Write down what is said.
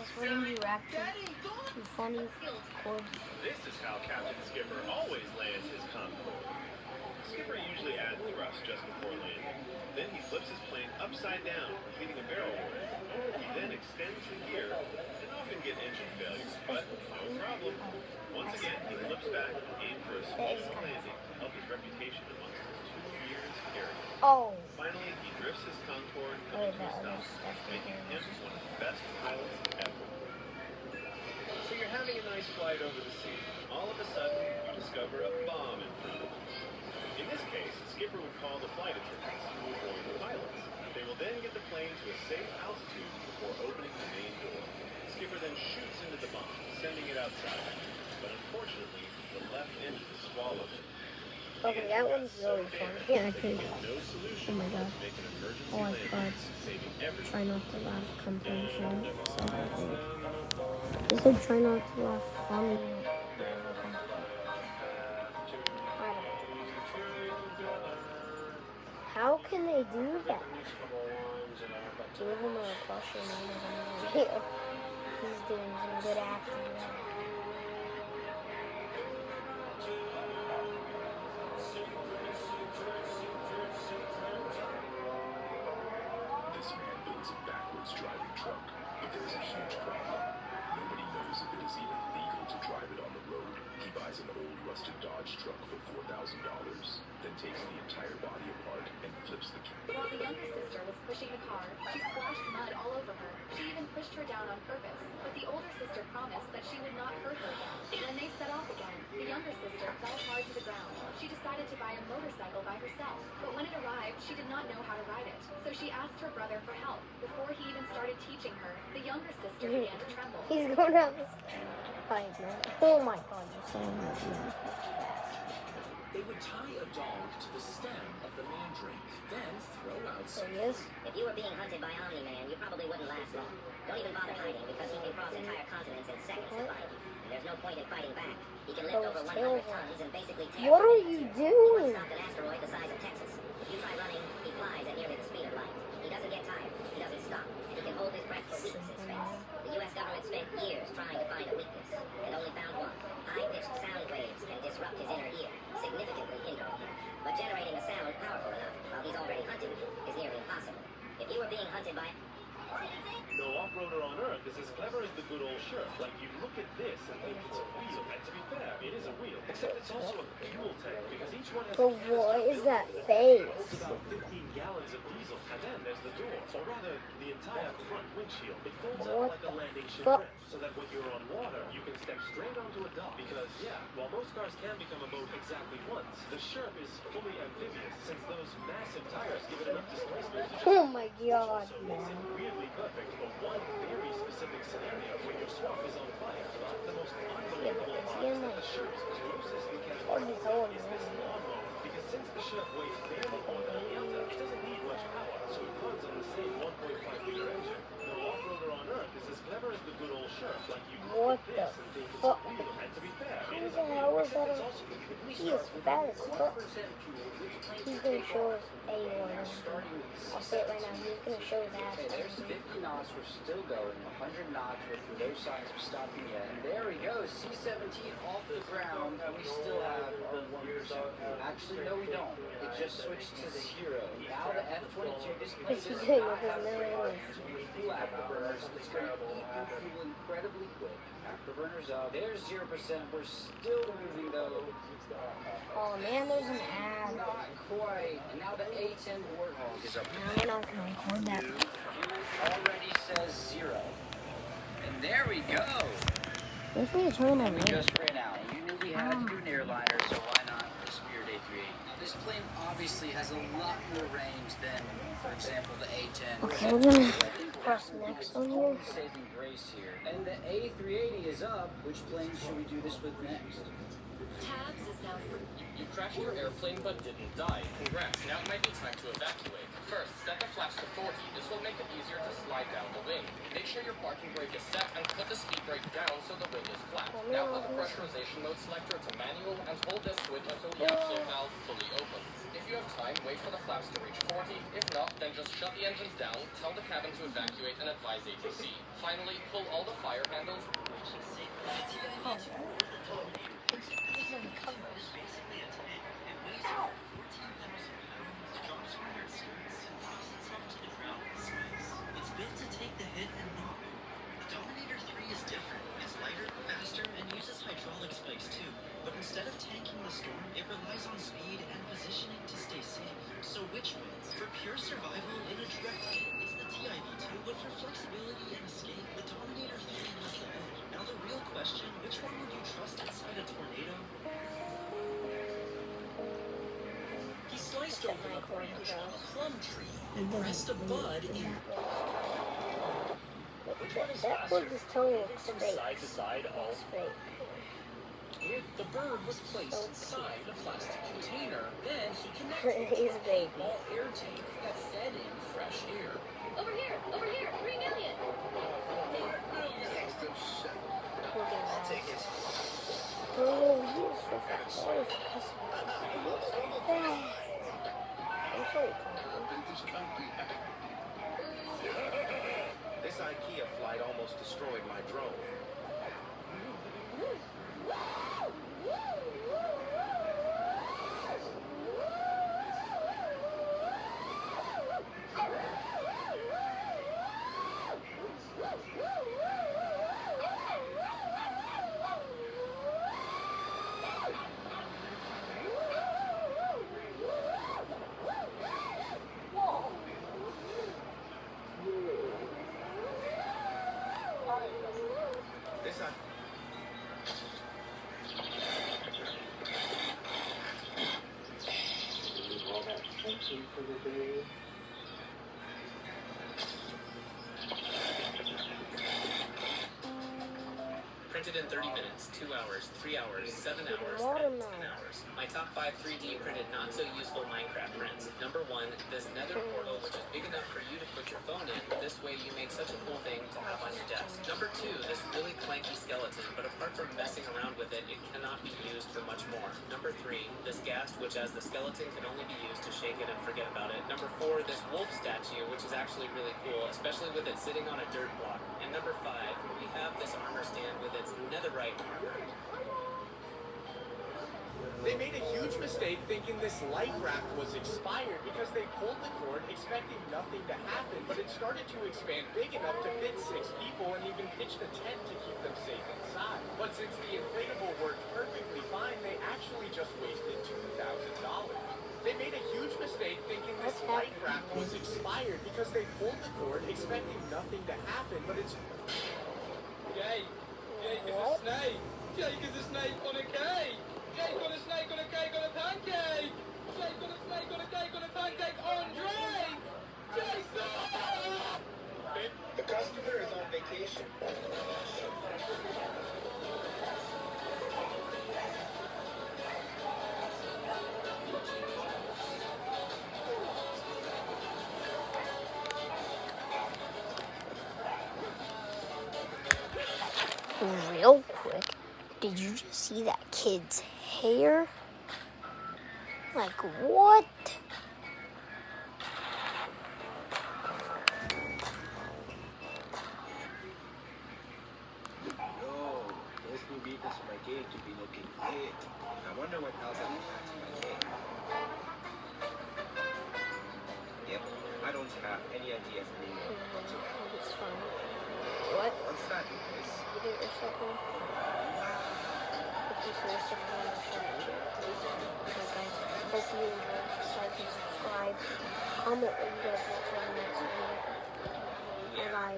guys, we're going to be reacting to funny corgis. This is how Captain Skipper always lands his Concorde. Skipper usually adds thrust just before landing. Then he flips his plane upside down, completing a barrel roll. He then extends the gear and often get engine failures, but no problem. Once again, he flips back and aims for a smooth landing to help his reputation amongst his 2 years carrier. Oh. Finally, he drifts his Concorde coming to a stop, making him one of the best pilots ever. So you're having a nice flight over the sea. All of a sudden, you discover a bomb in front of you. In this case, Skipper would call the flight attendants who will warn the pilots. They will then get the plane to a safe altitude before opening the main door. Skipper then shoots into the bomb, sending it outside. But unfortunately, the left engine swallowed it. Okay, that one's really fun. Yeah, I think. No solution. Oh my god. Oh, I forgot. Try not to laugh completion. So they said try not to laugh funny. How can they do that? Give him a question on the video. He's doing some good acting there. This man builds a backwards driving truck, but there's a huge problem. Nobody knows if it is even legal to drive it on the road. He buys an old rusted Dodge truck for $4,000, then takes the entire body apart and flips the cab. While the younger sister was pushing the car, she splashed mud all over her. She even pushed her down on purpose, but the older sister promised that she would not hurt her again. When they set off again, the younger sister fell hard to the ground. She decided to buy a motorcycle by herself, but when it arrived, she did not know how to ride it. So she asked her brother for help. Before he even started teaching her, the younger sister began to tremble. He's going down this pipe, man. Oh my god, you're so much. They would tie a dog to the stem of the mandrake, then throw out some. There he is. If you were being hunted by Omni-Man, you probably wouldn't last long. Don't even bother hiding, because he can cross entire continents in seconds to find you. And there's no point in fighting back. He can lift over 100 tons and basically tear. What are you He doing? once stopped an asteroid the size of Texas. If you try running, he flies at nearly the speed of light. He doesn't get tired. He doesn't stop. And he can hold his breath for weeks in space. The U.S. government spent years trying to find a weakness, and only found one. High-pitched sound waves can disrupt his inner ear, significantly hindering him. But generating a sound powerful enough while he's already hunting you is nearly impossible. If you were being hunted by... No off-roader on Earth is as clever as the good old Sheriff. Like, you look at this and think it's a wheel. And to be fair, it is a wheel. Except it's also a fuel tank, because each one has... But what is that face? It's about 15 gallons of diesel. And then there's the door. Or rather, the entire front windshield. It folds out like a landing shipwreck, so that when you're on water, you can step straight onto a dock. Because, yeah, while most cars can become a boat exactly once, the Sheriff is fully amphibious, since those massive tires give it enough displacement to just... Oh my god, So man. makes it weirdly perfect for one very specific scenario when your swamp is on fire. But the most unbelievable part is that the Sheriff's closest encounter is this lawnmower, because since the Sheriff weighs barely more than a Delta, it doesn't need much power, so it runs on the same 1.5-liter engine. No off-roader on Earth is as clever as the good old Sheriff. Like, you What look the at this and think it's a fuck? wheel. And to be fair, Who it is the a hell wheel, is that? except it's also completely He is fat as fuck. He's gonna show us A1. I'll say it right now, he's gonna show that. Okay, there's 50 knots, we're still going, 100 knots, with no signs of stopping yet. And there we go, C-17 off the ground, and we still have our 1% fuel. Actually, no we don't. It just switched to 0. Now the F-22, this plane What's he does doing not with his have nose? fuel afterburners. It's going to eat your fuel incredibly quick. Afterburners up, there's 0%, we're still moving though. Oh man, there's an ad. Not quite. And now the A-10 Warthog is up. No, we're not gonna record that. Already says 0. And there we go. Let's need to turn on my We light. just ran out. You knew we had to do an airliner, so why not the Spirit A38? Now this plane obviously has a lot more range than, for example, the A-10. Okay, we're gonna press next on here. Saving grace here. And the A380 is up. Which plane should we do this with next? Tabs is now free. You crashed your airplane but didn't die. Congrats, now it might be time to evacuate. First, set the flaps to 40. This will make it easier to slide down the wing. Make sure your parking brake is set and put the speed brake down so the wing is flat. Now put the pressurization mode selector to manual and hold this switch until the outflow valve fully opens. If you have time, wait for the flaps to reach 40. If not, then just shut the engines down, tell the cabin to evacuate, and advise ATC. Finally, pull all the fire handles. It's built to take the hit and not. The Dominator 3 is different. It's lighter, faster, and uses hydraulic spikes too. But instead of tanking the storm, it relies on speed and positioning to stay safe. So which wins? For pure survival in a direct hit, it's the TIV2, but for flexibility and escape, the Dominator 3 has the edge. Now the real question, which one would you trust inside a tornado? He sliced open a branch on a plum tree and pressed a bud in. Which one is That faster? bird is telling Moving it's from fake. side to side all It's fake. The bird was placed inside a plastic container. Then he connected He's a baby. a small air tank that fed in fresh air. Over here, 3 million. Look at I'll that. take it. Oh, he is so fast. Oh, he's a customer. He's so fast. I'm sorry, This IKEA flight almost destroyed my drone. This I Printed in 30 minutes, 2 hours, 3 hours, 7 hours, Watermelon. and 10 hours. My top 5 3D printed not so useful Minecraft prints. Number 1, this nether portal, which is big enough for you to put your phone in. This way you make such a cool thing to have on your desk. Number 2, this really clanky skeleton, but apart from messing around with it, it cannot be used for much more. Number 3, this ghast, which as the skeleton can only be used to shake it and forget about it. Number 4, this wolf statue, which is actually really cool, especially with it sitting on a dirt block. And number 5, we have this armor stand with its netherite armor. They made a huge mistake thinking this life raft was expired because they pulled the cord expecting nothing to happen, but it started to expand big enough to fit 6 people and even pitched a tent to keep them safe inside. But since the inflatable worked perfectly fine, they actually just wasted $2,000. They made a huge mistake thinking this life raft was expired because they pulled the cord expecting nothing to happen, but it's... Jake is a snake. Jake is a snake on a cake. Jake on a snake on a cake on a pancake. Jake on a snake on a cake on a pancake on Drake. Jake, stop! The customer is on vacation. Real quick, did you just see that kid's hair? Like, what? Yo, those new vehicles for my game could be looking lit. I wonder what else I can add to my game. Yep, I don't have any idea for me whatsoever. It's fun. What? What's that, boys? You did or something? If you finish the plan, okay, guys. Hope you enjoyed. Like and subscribe. Comment what you guys want for the next video. Bye.